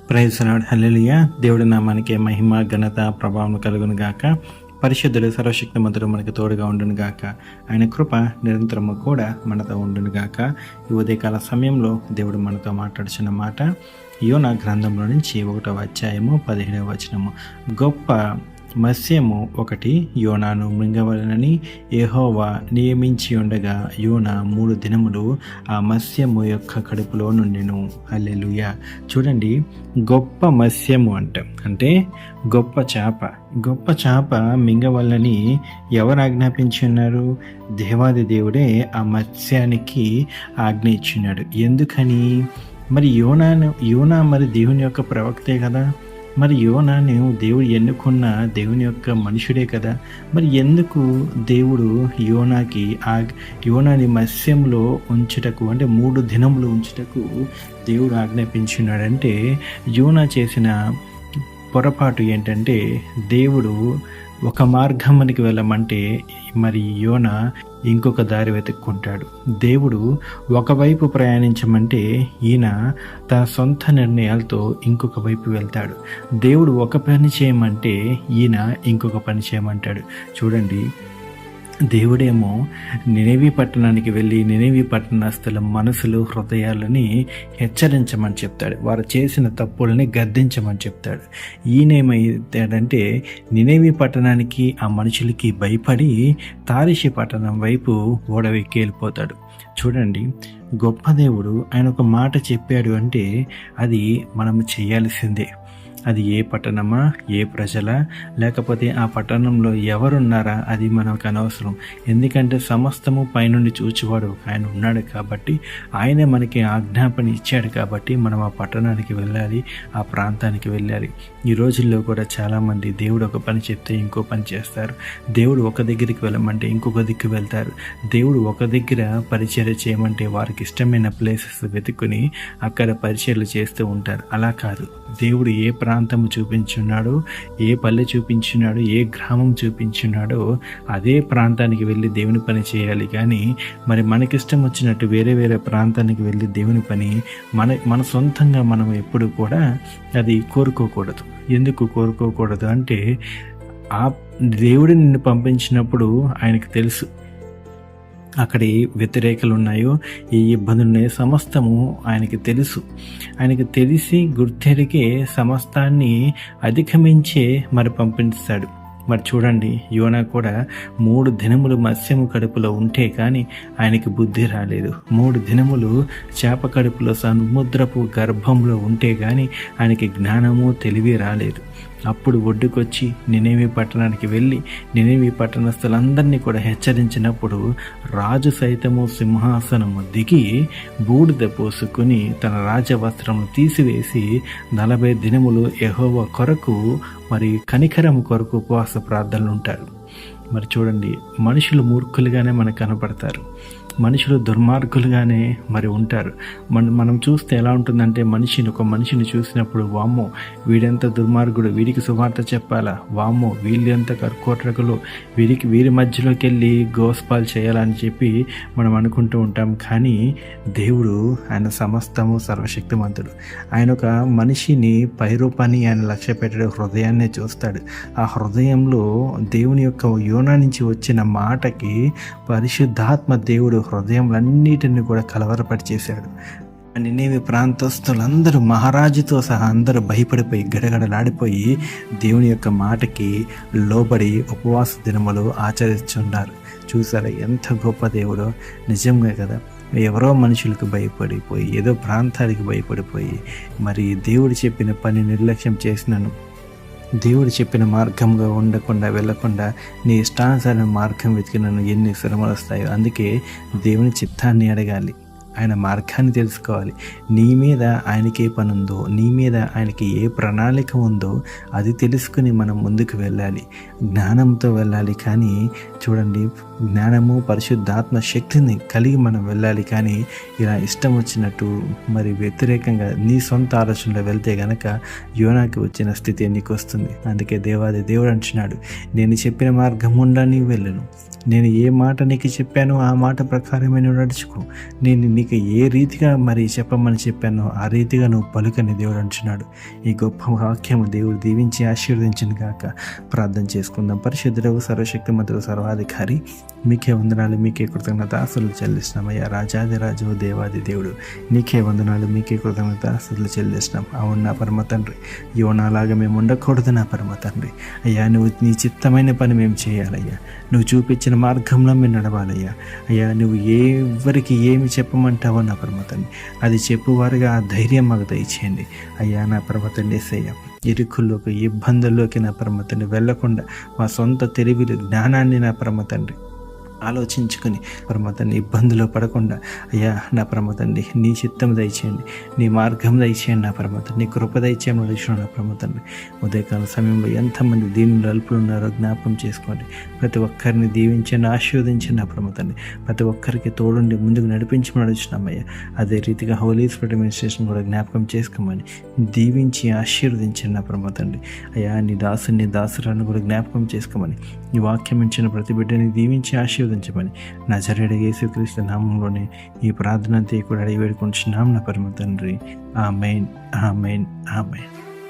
Praise lord. హల్లెలూయా. దేవుడి నామానికి మహిమ, ఘనత, ప్రభావం కలుగును గాక. పరిశుద్ధుడు సర్వశక్తిమంతుడు మనకు తోడుగా ఉండును గాక. ఆయన కృప నిరంతరము కూడా మనతో ఉండును గాక. ఈ ఉదయకాల సమయంలో దేవుడు మనతో మాట్లాడుచున్న మాట యోనా గ్రంథంలో నుంచి 1వ అధ్యాయము 17వ వచనము. గొప్ప మత్స్యము ఒకటి యోనాను మృంగవలనని యెహోవా నియమించి ఉండగా యోనా 3 దినములు ఆ మత్స్యము యొక్క కడుపులో నుండెను. హల్లెలూయా. చూడండి, గొప్ప మత్స్యము అంటే గొప్ప చేప మింగవలనని ఎవరు ఆజ్ఞాపించి ఉన్నారు? దేవాది దేవుడే ఆ మత్స్యానికి ఆజ్ఞ ఇచ్చినాడు. ఎందుకని? మరి యోనా మరి దేవుని యొక్క ప్రవక్తే కదా. మరి యోనాను దేవుడు ఎన్నుకున్న దేవుని యొక్క మనుషుడే కదా. మరి ఎందుకు దేవుడు యోనాని మత్స్యంలో ఉంచుటకు, అంటే 3 దినములు ఉంచుటకు దేవుడు ఆజ్ఞాపించున్నాడంటే, యోనా చేసిన పొరపాటు ఏంటంటే, దేవుడు ఒక మార్గంకి వెళ్ళమంటే మరి యోనా ఇంకొక దారి వెతుక్కుంటాడు. దేవుడు ఒకవైపు ప్రయాణించమంటే ఈయన తన సొంత నిర్ణయాలతో ఇంకొక వైపు వెళ్తాడు. దేవుడు ఒక పని చేయమంటే ఈయన ఇంకొక పని చేయమంటాడు. చూడండి, దేవుడేమో నినెవీ పట్టణానికి వెళ్ళి నినెవీ పట్టణస్థుల మనసులు, హృదయాలని హెచ్చరించమని చెప్తాడు. వారు చేసిన తప్పుల్ని గద్దించమని చెప్తాడు. ఈయనేమైతాడంటే నినెవీ పట్టణానికి, ఆ మనుషులకి భయపడి తారిషి పట్టణం వైపు ఓడవెక్కి వెళ్ళిపోతాడు. చూడండి, గొప్ప దేవుడు ఆయన ఒక మాట చెప్పాడు అంటే అది మనం చేయాల్సిందే. అది ఏ పట్టణమా, ఏ ప్రజలా, లేకపోతే ఆ పట్టణంలో ఎవరున్నారా, అది మనకు అనవసరం. ఎందుకంటే సమస్తము పైనుండి చూచేవాడు ఆయన ఉన్నాడు కాబట్టి, ఆయనే మనకి ఆజ్ఞాపన ఇచ్చాడు కాబట్టి మనం ఆ పట్టణానికి వెళ్ళాలి, ఆ ప్రాంతానికి వెళ్ళాలి. ఈ రోజుల్లో కూడా చాలామంది దేవుడు ఒక పని చెప్తే ఇంకో పని చేస్తారు. దేవుడు ఒక దగ్గరికి వెళ్ళమంటే ఇంకొక దిక్కు వెళ్తారు. దేవుడు ఒక దగ్గర పరిచర్య చేయమంటే వారికి ఇష్టమైన ప్లేసెస్ వెతుక్కుని అక్కడ పరిచర్యలు చేస్తూ ఉంటారు. అలా కాదు. దేవుడు ఏ ప్రాంతము చూపించున్నాడో, ఏ పల్లె చూపించున్నాడో, ఏ గ్రామం చూపించున్నాడో అదే ప్రాంతానికి వెళ్ళి దేవుని పని చేయాలి. కానీ మరి మనకిష్టం వచ్చినట్టు వేరే వేరే ప్రాంతానికి వెళ్ళి దేవుని పని మన సొంతంగా మనం ఎప్పుడు కూడా అది కోరుకోకూడదు. ఎందుకు కోరుకోకూడదు అంటే, ఆ దేవుడు నిన్ను పంపించినప్పుడు ఆయనకు తెలుసు అక్కడ ఏ వ్యతిరేకలు ఉన్నాయో, ఏ ఇబ్బందులు ఉన్నాయో సమస్తము ఆయనకి తెలుసు. ఆయనకి తెలిసి గుర్తెరిగే సమస్తాన్ని అధిగమించే మరి పంపిస్తాడు. మరి చూడండి, యోనా కూడా 3 దినములు మత్స్యము కడుపులో ఉంటే కానీ ఆయనకి బుద్ధి రాలేదు. 3 దినములు చేప కడుపులో, సముద్రపు గర్భంలో ఉంటే కానీ ఆయనకి జ్ఞానము, తెలివి రాలేదు. అప్పుడు ఒడ్డుకొచ్చి నినెవీ పట్టణానికి వెళ్ళి నినెవీ పట్టణస్థులందరినీ కూడా హెచ్చరించినప్పుడు రాజు సైతము సింహాసనము దిగి బూడిద పోసుకుని తన రాజవస్త్రము తీసివేసి 40 దినములు యెహోవా కొరకు మరి కనికరము కొరకు ఉపవాస ప్రార్థనలు ఉంటారు. మరి చూడండి, మనుషులు మూర్ఖులుగానే మనకు కనపడతారు, మనుషులు దుర్మార్గులుగానే మరి ఉంటారు. మనం చూస్తే ఎలా ఉంటుందంటే, ఒక మనిషిని చూసినప్పుడు వామ్మో వీడెంత దుర్మార్గుడు, వీడికి సువార్త చెప్పాలా, వామ్మో వీళ్ళెంత కర్కోటకులు, వీరి మధ్యలోకి వెళ్ళి గోస్పాలు చేయాలని చెప్పి మనం అనుకుంటూ ఉంటాం. కానీ దేవుడు ఆయన సమస్తము సర్వశక్తిమంతుడు. ఆయన ఒక మనిషిని పైరూపాన్ని ఆయన లక్ష్య పెట్టాడు, హృదయాన్నే చూస్తాడు. ఆ హృదయంలో దేవుని యొక్క యోనా నుంచి వచ్చిన మాటకి పరిశుద్ధాత్మ దేవుడు హృదయంలన్నిటిని కూడా కలవరపరిచేశాడు. నినెవీ ప్రాంతస్తులందరూ మహారాజుతో సహా అందరూ భయపడిపోయి గడగడలాడిపోయి దేవుని యొక్క మాటకి లోబడి ఉపవాస దినములు ఆచరిస్తున్నారు. చూసారా ఎంత గొప్ప దేవుడో. నిజంగా కదా, ఎవరో మనుషులకు భయపడిపోయి, ఏదో ప్రాంతానికి భయపడిపోయి మరి దేవుడు చెప్పిన పని నిర్లక్ష్యం చేసినాను, దేవుడు చెప్పిన మార్గంగా ఉండకుండా వెళ్ళకుండా నీ ఇష్టానుసార మార్గం వెతికినను ఎన్ని శ్రమలు వస్తాయో. అందుకే దేవుని చిత్తాన్ని అడగాలి, ఆయన మార్గాన్ని తెలుసుకోవాలి. నీ మీద ఆయనకే పని ఉందో, నీ మీద ఆయనకి ఏ ప్రణాళిక ఉందో అది తెలుసుకుని మనం ముందుకు వెళ్ళాలి, జ్ఞానంతో వెళ్ళాలి. కానీ చూడండి, జ్ఞానము, పరిశుద్ధాత్మ శక్తిని కలిగి మనం వెళ్ళాలి. కానీ ఇలా ఇష్టం వచ్చినట్టు మరి వ్యతిరేకంగా నీ సొంత ఆలోచనలో వెళ్తే గనక యోనాకి వచ్చిన స్థితి నీకు వస్తుంది. అందుకే దేవాది దేవుడు అంటున్నాడు, నేను చెప్పిన మార్గం ఉండా నీవు వెళ్ళను, నేను ఏ మాట నీకు చెప్పానో ఆ మాట ప్రకారమే నువ్వు నడుచుకో. నేను నీకు ఏ రీతిగా మరి చెప్పమని చెప్పానో ఆ రీతిగా నువ్వు పలుకని దేవుడు అంటున్నాడు. ఈ గొప్ప వాక్యము దేవుడు దీవించి ఆశీర్వదించిన గాక. ప్రార్థన చేసుకుందాం. పరిశుద్ధుడవు, సర్వశక్తిమంతుడు, సర్వాధికారి, మీకే వందనాలు, మీకే కృతజ్ఞతాస్తుతులు చెల్లిస్తున్నామయ్యా. రాజాది రాజు, దేవాది దేవుడు, నీకే వందనాలు, మీకే కృతజ్ఞతాస్తుతులు చెల్లిస్తున్నాం. అవును నా పరమ తండ్రి, యోనాలాగా మేము ఉండకూడదు నా పరమ తండ్రి. అయ్యా, నువ్వు నీ చిత్తమైన పని మేము చేయాలయ్యా. నువ్వు చూపించిన మార్గంలో మేము నడవాలయ్యా. అయ్యా, నువ్వు ఎవరికి ఏమి చెప్పమంటావో నా పరమ తండ్రి, అది చెప్పువారుగా ఆ ధైర్యం మాకు దయచేయండి అయ్యా. నా పరమ తండ్రి యేసయ్యా, ఇరుకుల్లోకి, ఇబ్బందుల్లోకి నా పరమ తండ్రి వెళ్ళకుండా మా సొంత తెలివిలు, జ్ఞానాన్ని నా పరమ తండ్రి ఆలోచించుకొని పరమతండ్రి ఇబ్బందులో పడకుండా అయ్యా నా పరమతండ్రి నీ చిత్తం దయచేయండి, నీ మార్గం దయచేయండి నా పరమతండ్రి, నీ కృప దయచేయమని అడుగుతున్నాను నా పరమతండ్రి. ఉదయకాల సమయంలో ఎంతమంది దీనిలో అల్పులు ఉన్నారో జ్ఞాపకం చేసుకోండి. ప్రతి ఒక్కరిని దీవించండి, ఆశీర్వదించండి నా పరమతండ్రి. ప్రతి ఒక్కరికి తోడుండి ముందుకు నడిపించమని అడుగుతున్నామయ్యా. అదే రీతిగా హోలీ స్పిరిట్ అడ్మినిస్ట్రేషన్ కూడా జ్ఞాపకం చేసుకోమని దీవించి ఆశీర్వదించండి నా పరమతండ్రి. అయ్యా, నీ దాసుని దాసురాలను కూడా జ్ఞాపకం చేసుకోమని, ఈ వాక్యం ఇచ్చిన ప్రతి బిడ్డని దీవించి ఆశీర్వదించమని నజరేయుడైన యేసుక్రీస్తు నామంలోనే ఈ ప్రార్థన అంతా కూడా అడిగి వేడుకుంటున్నాం నా పరమ తండ్రి. ఆమేన్, ఆమేన్, ఆమేన్.